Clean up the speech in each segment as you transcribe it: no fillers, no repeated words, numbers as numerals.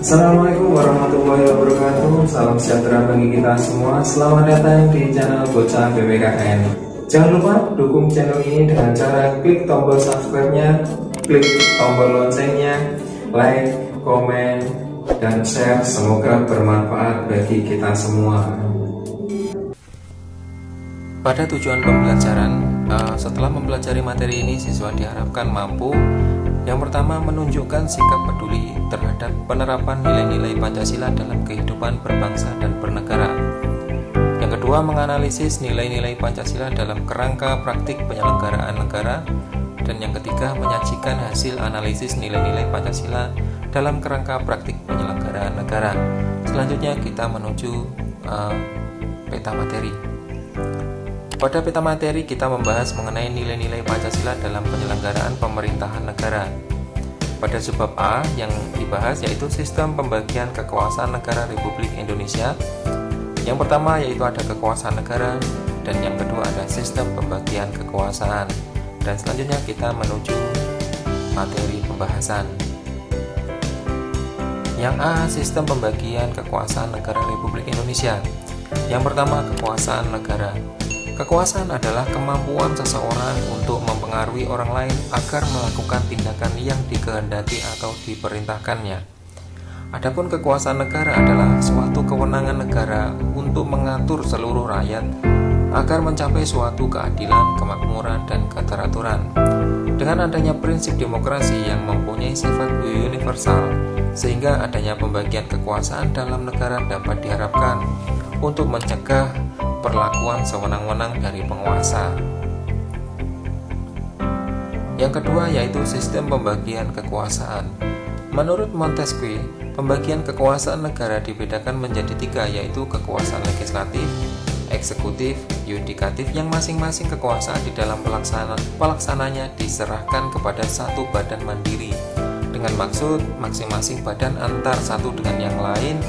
Assalamualaikum warahmatullahi wabarakatuh. Salam sejahtera bagi kita semua. Selamat datang di channel Bocah BPKN. Jangan lupa dukung channel ini dengan cara klik tombol subscribe-nya, klik tombol loncengnya, like, komen, dan share. Semoga bermanfaat bagi kita semua. Pada tujuan pembelajaran, setelah mempelajari materi ini, siswa diharapkan mampu yang pertama menunjukkan sikap peduli terhadap penerapan nilai-nilai Pancasila dalam kehidupan berbangsa dan bernegara. Yang kedua, menganalisis nilai-nilai Pancasila dalam kerangka praktik penyelenggaraan negara. Dan yang ketiga, menyajikan hasil analisis nilai-nilai Pancasila dalam kerangka praktik penyelenggaraan negara. Selanjutnya kita menuju peta materi. Pada peta materi kita membahas mengenai nilai-nilai Pancasila dalam penyelenggaraan pemerintahan negara. Pada subbab A yang dibahas yaitu sistem pembagian kekuasaan negara Republik Indonesia. Yang pertama yaitu ada kekuasaan negara, dan yang kedua ada sistem pembagian kekuasaan. Dan selanjutnya kita menuju materi pembahasan. Yang A, sistem pembagian kekuasaan negara Republik Indonesia. Yang pertama, kekuasaan negara. Kekuasaan adalah kemampuan seseorang untuk mempengaruhi orang lain agar melakukan tindakan yang dikehendaki atau diperintahkannya. Adapun kekuasaan negara adalah suatu kewenangan negara untuk mengatur seluruh rakyat agar mencapai suatu keadilan, kemakmuran, dan keteraturan. Dengan adanya prinsip demokrasi yang mempunyai sifat universal, sehingga adanya pembagian kekuasaan dalam negara dapat diharapkan untuk mencegah perlakuan sewenang-wenang dari penguasa. Yang kedua yaitu sistem pembagian kekuasaan. Menurut Montesquieu, pembagian kekuasaan negara dibedakan menjadi tiga, yaitu kekuasaan legislatif, eksekutif, yudikatif, yang masing-masing kekuasaan di dalam pelaksananya diserahkan kepada satu badan mandiri, dengan maksud masing-masing badan antar satu dengan yang lain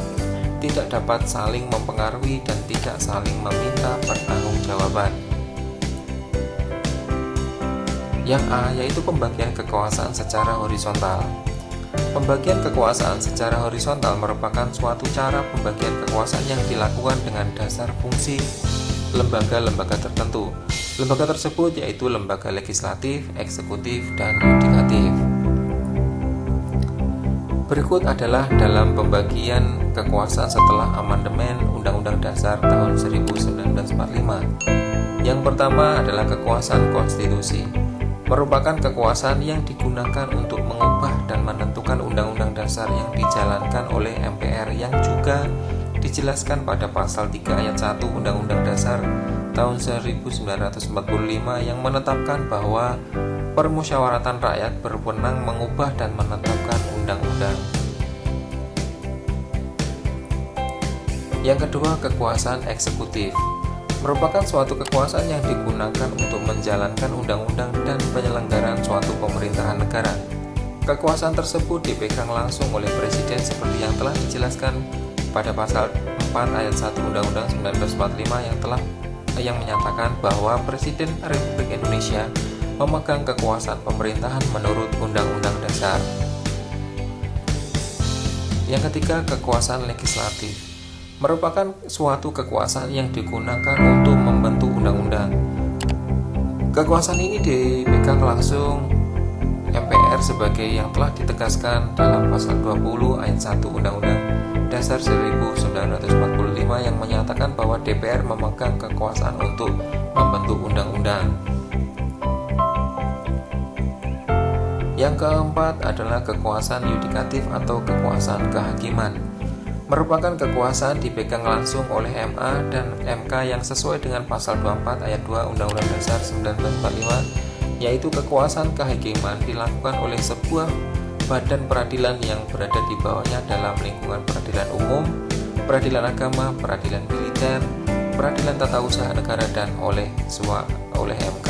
tidak dapat saling mempengaruhi dan tidak saling meminta pertanggungjawaban. Yang A yaitu pembagian kekuasaan secara horizontal. Pembagian kekuasaan secara horizontal merupakan suatu cara pembagian kekuasaan yang dilakukan dengan dasar fungsi lembaga-lembaga tertentu. Lembaga tersebut yaitu lembaga legislatif, eksekutif, dan yudikatif. Berikut adalah dalam pembagian kekuasaan setelah amandemen Undang-Undang Dasar tahun 1945. Yang pertama adalah kekuasaan konstitusi. Merupakan kekuasaan yang digunakan untuk mengubah dan menentukan Undang-Undang Dasar yang dijalankan oleh MPR, yang juga dijelaskan pada pasal 3 ayat 1 Undang-Undang Dasar tahun 1945 yang menetapkan bahwa permusyawaratan rakyat berwenang mengubah dan menetapkan undang-undang. Yang kedua, kekuasaan eksekutif. Merupakan suatu kekuasaan yang digunakan untuk menjalankan undang-undang dan penyelenggaraan suatu pemerintahan negara. Kekuasaan tersebut dipegang langsung oleh presiden seperti yang telah dijelaskan pada pasal 4 ayat 1 Undang-Undang 1945 yang menyatakan bahwa Presiden Republik Indonesia memegang kekuasaan pemerintahan menurut Undang-Undang Dasar. Yang ketiga, kekuasaan legislatif. Merupakan suatu kekuasaan yang digunakan untuk membentuk undang-undang. Kekuasaan ini dipegang langsung MPR sebagai yang telah ditegaskan dalam pasal 20 ayat 1 Undang-Undang Dasar 1945 yang menyatakan bahwa DPR memegang kekuasaan untuk membentuk undang-undang. Yang keempat adalah kekuasaan yudikatif atau kekuasaan kehakiman. Merupakan kekuasaan dipegang langsung oleh MA dan MK yang sesuai dengan pasal 24 ayat 2 Undang-Undang Dasar 1945, yaitu kekuasaan kehakiman dilakukan oleh sebuah badan peradilan yang berada di bawahnya dalam lingkungan peradilan umum, peradilan agama, peradilan militer, peradilan tata usaha negara, dan oleh MK.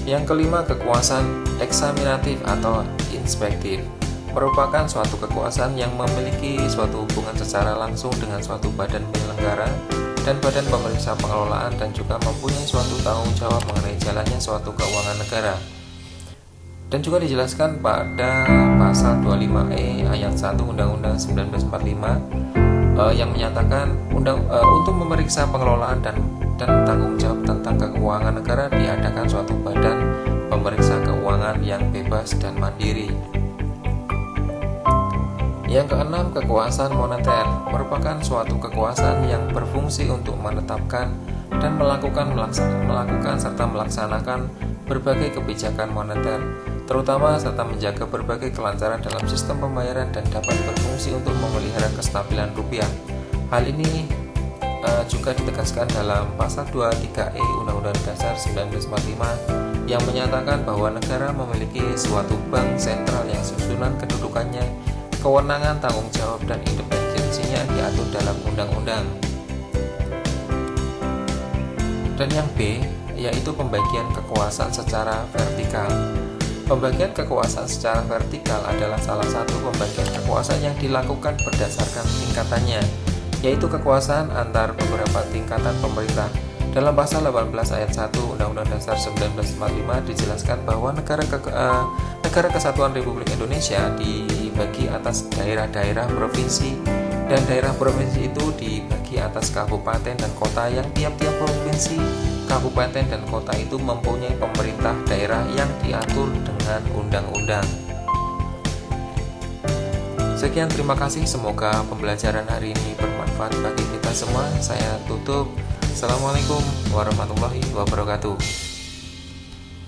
Yang kelima, kekuasaan eksaminatif atau inspektif. Merupakan suatu kekuasaan yang memiliki suatu hubungan secara langsung dengan suatu badan penyelenggara dan badan pemeriksa pengelolaan, dan juga mempunyai suatu tanggung jawab mengenai jalannya suatu keuangan negara. Dan juga dijelaskan pada pasal 25E ayat 1 Undang-Undang 1945 yang menyatakan untuk memeriksa pengelolaan dan tanggung jawab tentang keuangan negara diadakan suatu badan pemeriksa keuangan yang bebas dan mandiri. Yang keenam, kekuasaan moneter merupakan suatu kekuasaan yang berfungsi untuk menetapkan dan melakukan serta melaksanakan berbagai kebijakan moneter, terutama serta menjaga berbagai kelancaran dalam sistem pembayaran dan dapat berfungsi untuk memelihara kestabilan rupiah. Hal ini juga ditegaskan dalam pasal 23E Undang-Undang Dasar 1945 yang menyatakan bahwa negara memiliki suatu bank sentral yang susunan kedudukannya, kewenangan, tanggung jawab, dan independensinya diatur dalam undang-undang. Dan yang B, yaitu pembagian kekuasaan secara vertikal. Pembagian kekuasaan secara vertikal adalah salah satu pembagian kekuasaan yang dilakukan berdasarkan tingkatannya, yaitu kekuasaan antar beberapa tingkatan pemerintah. Dalam pasal 18 ayat 1 Undang-Undang Dasar 1945 dijelaskan bahwa Negara Kesatuan Republik Indonesia dibagi atas daerah-daerah provinsi, dan daerah provinsi itu dibagi atas kabupaten dan kota yang tiap-tiap provinsi, kabupaten, dan kota itu mempunyai pemerintah daerah yang diatur dengan undang-undang. Sekian, terima kasih. Semoga pembelajaran hari ini bermanfaat bagi kita semua. Saya tutup. Assalamualaikum warahmatullahi wabarakatuh.